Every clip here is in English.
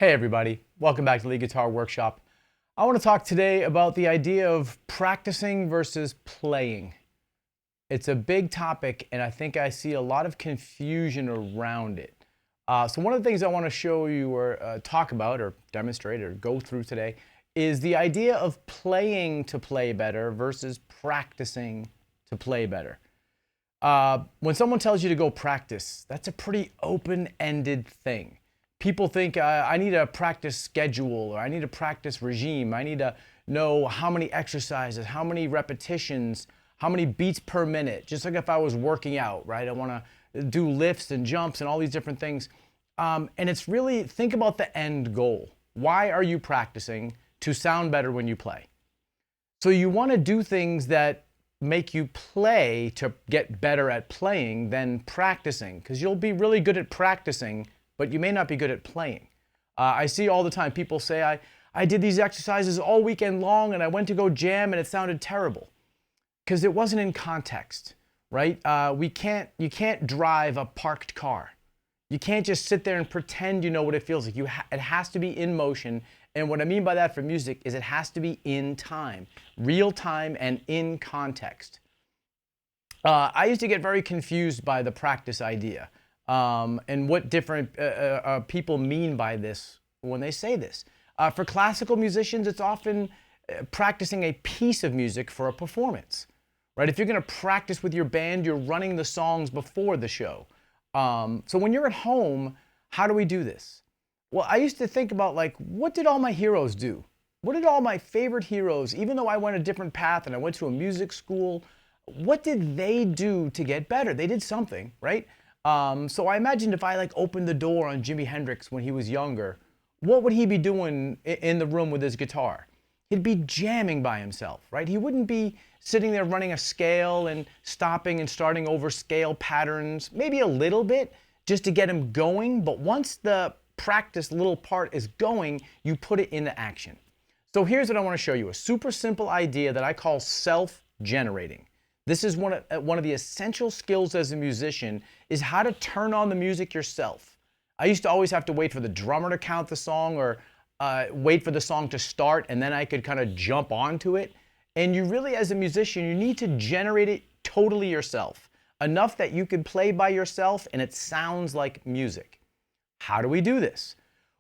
Hey everybody, welcome back to Lead Guitar Workshop. I want to talk today about the idea of practicing versus playing. It's a big topic and I think I see a lot of confusion around it. So one of the things I want to show you or talk about or demonstrate or go through today is the idea of playing to play better versus practicing to play better. When someone tells you to go practice, that's a pretty open-ended thing. People think I need a practice schedule or I need a practice regime. I need to know how many exercises, how many repetitions, how many beats per minute. Just like if I was working out, right? I want to do lifts and jumps and all these different things. And it's really, think about the end goal. Why are you practicing? To sound better when you play. So you want to do things that make you play to get better at playing than practicing, because you'll be really good at practicing, but you may not be good at playing. I see all the time people say, I did these exercises all weekend long and I went to go jam and it sounded terrible. Because it wasn't in context, right? You can't drive a parked car. You can't just sit there and pretend you know what it feels like. It has to be in motion. And what I mean by that for music is it has to be in time, real time and in context. I used to get very confused by the practice idea. And what different people mean by this when they say this. For classical musicians, it's often practicing a piece of music for a performance, right? If you're going to practice with your band, you're running the songs before the show. So when you're at home, how do we do this? Well, I used to think about, like, what did all my heroes do? What did all my favorite heroes, even though I went a different path and I went to a music school, what did they do to get better? They did something, right? So I imagined if I opened the door on Jimi Hendrix when he was younger, what would he be doing in the room with his guitar? He'd be jamming by himself, right? He wouldn't be sitting there running a scale and stopping and starting over scale patterns, maybe a little bit just to get him going. But once the practice little part is going, you put it into action. So here's what I want to show you, a super simple idea that I call self-generating. This is one of the essential skills as a musician, is how to turn on the music yourself. I used to always have to wait for the drummer to count the song or wait for the song to start and then I could kind of jump onto it. And you really, as a musician, you need to generate it totally yourself, enough that you can play by yourself and it sounds like music. How do we do this?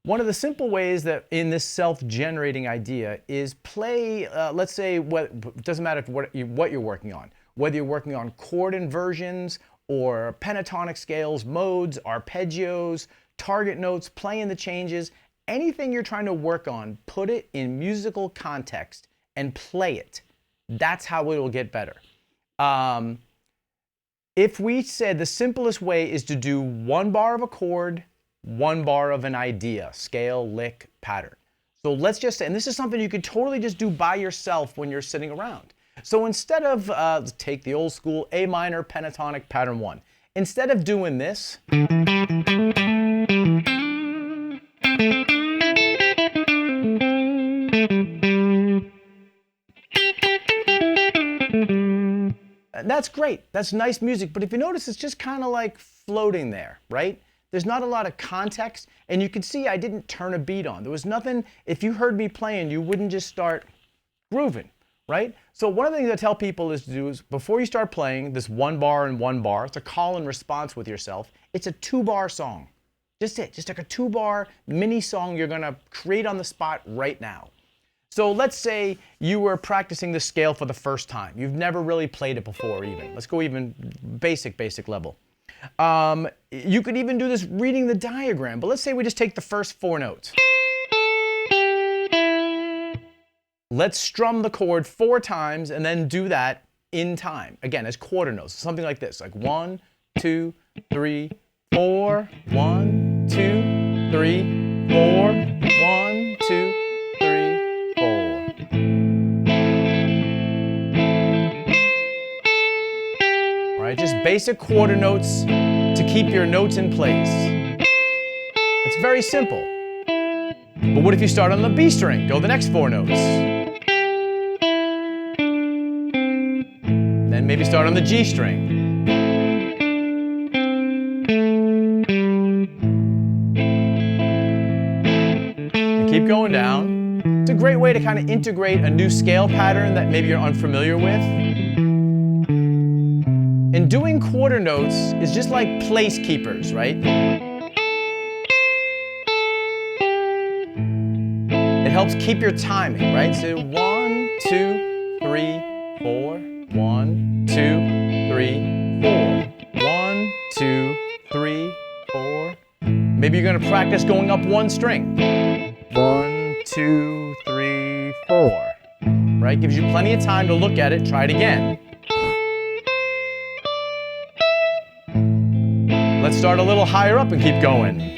One of the simple ways that in this self-generating idea is play, let's say, it doesn't matter what you're working on, whether you're working on chord inversions or pentatonic scales, modes, arpeggios, target notes, playing the changes, anything you're trying to work on, put it in musical context and play it. That's how it will get better. If we said the simplest way is to do one bar of a chord, one bar of an idea, scale, lick, pattern. So let's just say, and this is something you could totally just do by yourself when you're sitting around. So instead of, take the old school A minor pentatonic pattern 1. Instead of doing this, that's great. That's nice music. But if you notice, it's just kind of like floating there, right? There's not a lot of context. And you can see I didn't turn a beat on. There was nothing, if you heard me playing, you wouldn't just start grooving, right? So one of the things I tell people is to do is before you start playing this one bar and one bar, it's a call and response with yourself. It's a 2-bar song. Just like a 2-bar mini song you're going to create on the spot right now. So let's say you were practicing the scale for the first time. You've never really played it before even. Let's go even basic level. You could even do this reading the diagram, but let's say we just take the first 4 notes. Let's strum the chord 4 times and then do that in time. Again, as quarter notes, something like this, like 1, 2, 3, 4, 1, 2, 3, 4, 1, 2, 3, 4. All right, just basic quarter notes to keep your notes in place. It's very simple. But what if you start on the B string? Go the next 4 notes. Then maybe start on the G string. Keep going down. It's a great way to kind of integrate a new scale pattern that maybe you're unfamiliar with. And doing quarter notes is just like place keepers, right? It helps keep your timing, right? So 1, 2, 3, 4. 1, 2, 3, 4. 1, 2, 3, 4. Maybe you're going to practice going up one string. 1, 2, 3, 4. Right? Gives you plenty of time to look at it. Try it again. Let's start a little higher up and keep going.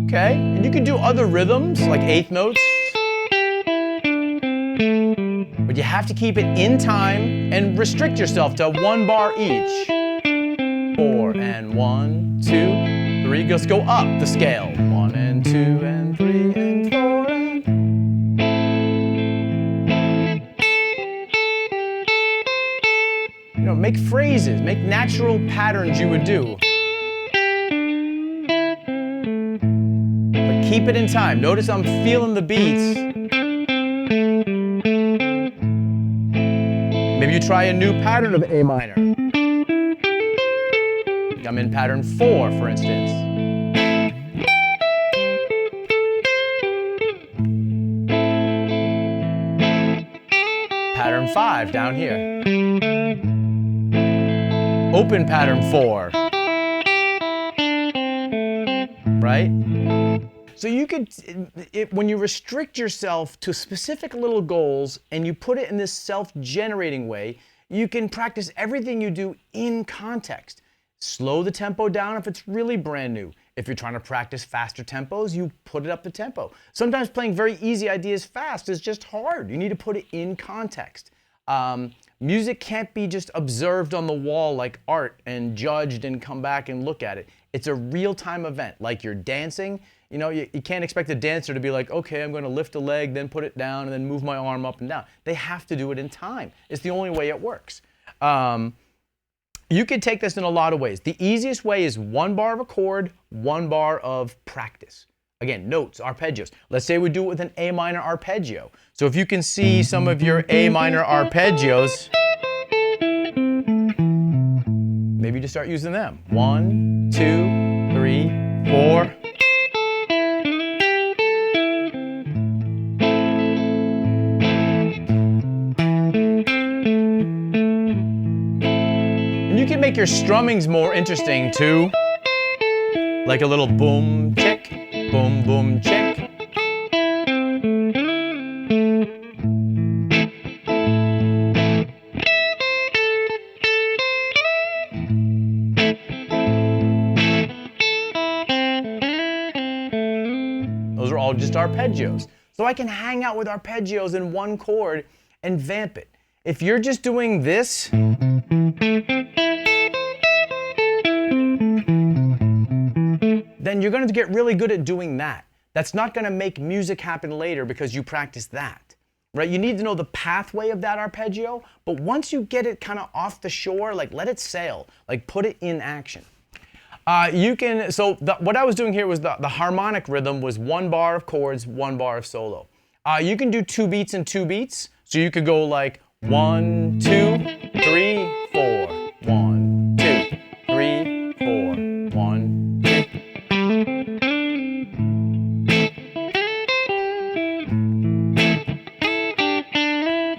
Okay, and you can do other rhythms like eighth notes, but you have to keep it in time and restrict yourself to 1 bar each. 4 and 1, 2, 3. Let's go up the scale. 1 and 2 and 3 and 4 and... You know, make phrases, make natural patterns you would do. Keep it in time. Notice I'm feeling the beats. Maybe you try a new pattern of A minor. I'm in pattern 4, for instance. Pattern 5 down here. Open pattern 4. Right? So you could, when you restrict yourself to specific little goals and you put it in this self-generating way, you can practice everything you do in context. Slow the tempo down if it's really brand new. If you're trying to practice faster tempos, you put it up the tempo. Sometimes playing very easy ideas fast is just hard. You need to put it in context. Music can't be just observed on the wall like art and judged and come back and look at it. It's a real-time event, like you're dancing. You know, you can't expect a dancer to be like, okay, I'm going to lift a leg, then put it down, and then move my arm up and down. They have to do it in time. It's the only way it works. You could take this in a lot of ways. The easiest way is 1 bar of a chord, 1 bar of practice. Again, notes, arpeggios. Let's say we do it with an A minor arpeggio. So if you can see some of your A minor arpeggios, maybe just start using them. 1, 2, 3, 4. You can make your strummings more interesting too. Like a little boom, chick, boom, boom, chick. Those are all just arpeggios. So I can hang out with arpeggios in 1 chord and vamp it. If you're just doing this, then you're going to get really good at doing that. That's not going to make music happen later because you practice that, right? You need to know the pathway of that arpeggio, but once you get it kind of off the shore, like let it sail, like put it in action. What I was doing here was the harmonic rhythm was 1 bar of chords, 1 bar of solo. You can do 2 beats and 2 beats. So you could go like 1, 2, 3, 4, 1, 2, 3, 4, 1, 2.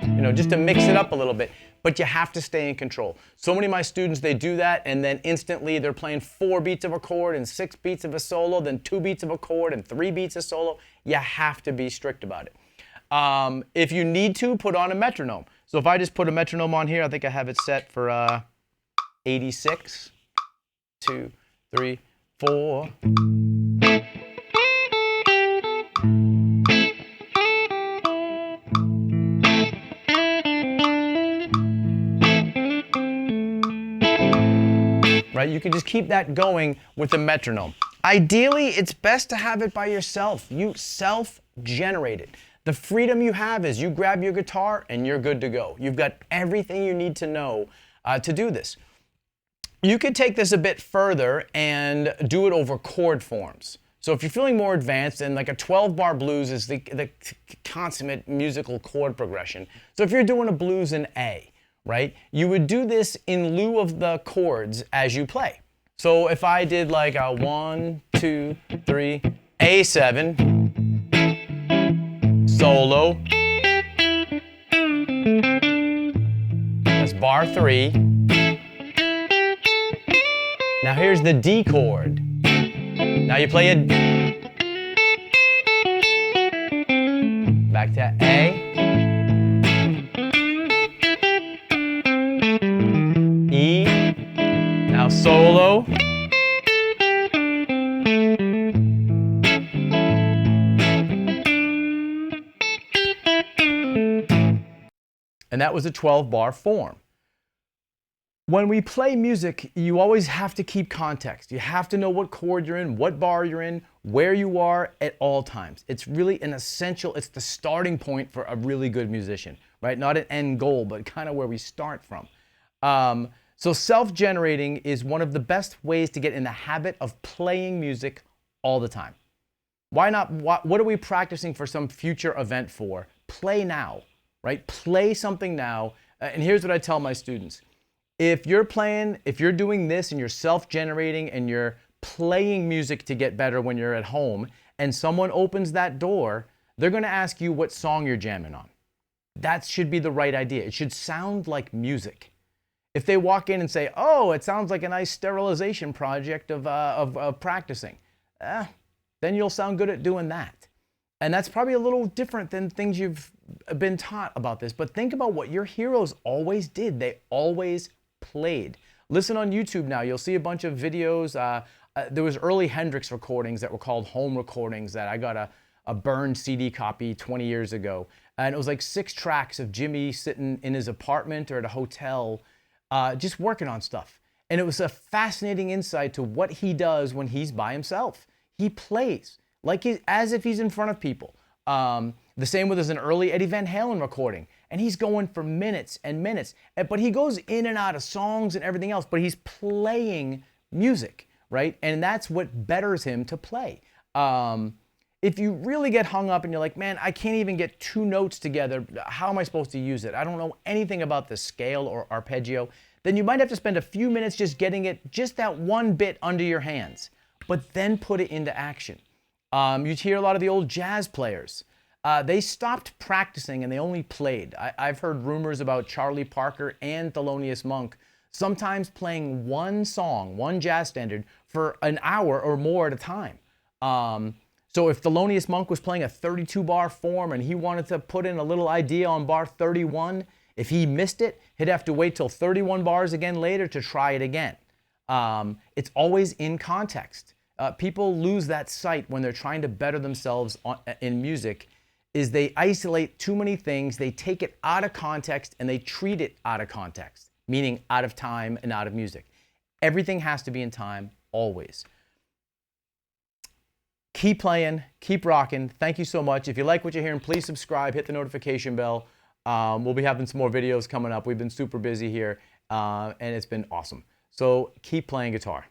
You know, just to mix it up a little bit, but you have to stay in control. So many of my students, they do that and then instantly they're playing 4 beats of a chord and 6 beats of a solo, then 2 beats of a chord and 3 beats of solo. You have to be strict about it. If you need to, put on a metronome. So if I just put a metronome on here, I think I have it set for 86, 2, 3, 4. Right? You can just keep that going with the metronome. Ideally, it's best to have it by yourself. You self-generate it. The freedom you have is you grab your guitar and you're good to go. You've got everything you need to know to do this. You could take this a bit further and do it over chord forms. So if you're feeling more advanced, and like a 12-bar blues is the consummate musical chord progression. So if you're doing a blues in A, right, you would do this in lieu of the chords as you play. So if I did like a 1, 2, 3, A7, solo, that's bar 3. Now here's the D chord. Now you play it back to A, E, now solo, and that was a 12-bar form. When we play music, you always have to keep context. You have to know what chord you're in, what bar you're in, where you are at all times. It's really an essential, it's the starting point for a really good musician, right? Not an end goal, but kind of where we start from. So self-generating is one of the best ways to get in the habit of playing music all the time. Why not? What are we practicing for some future event for? Play now, right? Play something now. And here's what I tell my students. If you're doing this and you're self-generating and you're playing music to get better when you're at home and someone opens that door, they're going to ask you what song you're jamming on. That should be the right idea. It should sound like music. If they walk in and say, oh, it sounds like a nice sterilization project of practicing, then you'll sound good at doing that. And that's probably a little different than things you've been taught about this. But think about what your heroes always did. They always played. Listen on YouTube now. You'll see a bunch of videos. There was early Hendrix recordings that were called home recordings that I got a burned CD copy 20 years ago. And it was like 6 tracks of Jimmy sitting in his apartment or at a hotel just working on stuff. And it was a fascinating insight to what he does when he's by himself. He plays like as if he's in front of people. The same with an early Eddie Van Halen recording. And he's going for minutes and minutes. But he goes in and out of songs and everything else, but he's playing music, right? And that's what betters him to play. If you really get hung up and you're like, man, I can't even get 2 notes together, how am I supposed to use it? I don't know anything about the scale or arpeggio, then you might have to spend a few minutes just getting it, just that one bit under your hands, but then put it into action. You hear a lot of the old jazz players. They stopped practicing and they only played. I've heard rumors about Charlie Parker and Thelonious Monk sometimes playing one song, one jazz standard, for an hour or more at a time. So if Thelonious Monk was playing a 32-bar form and he wanted to put in a little idea on bar 31, if he missed it, he'd have to wait till 31 bars again later to try it again. It's always in context. People lose that sight when they're trying to better themselves in music, is they isolate too many things, they take it out of context, and they treat it out of context, meaning out of time and out of music. Everything has to be in time, always. Keep playing, keep rocking. Thank you so much. If you like what you're hearing, please subscribe, hit the notification bell. We'll be having some more videos coming up. We've been super busy here, and it's been awesome. So keep playing guitar.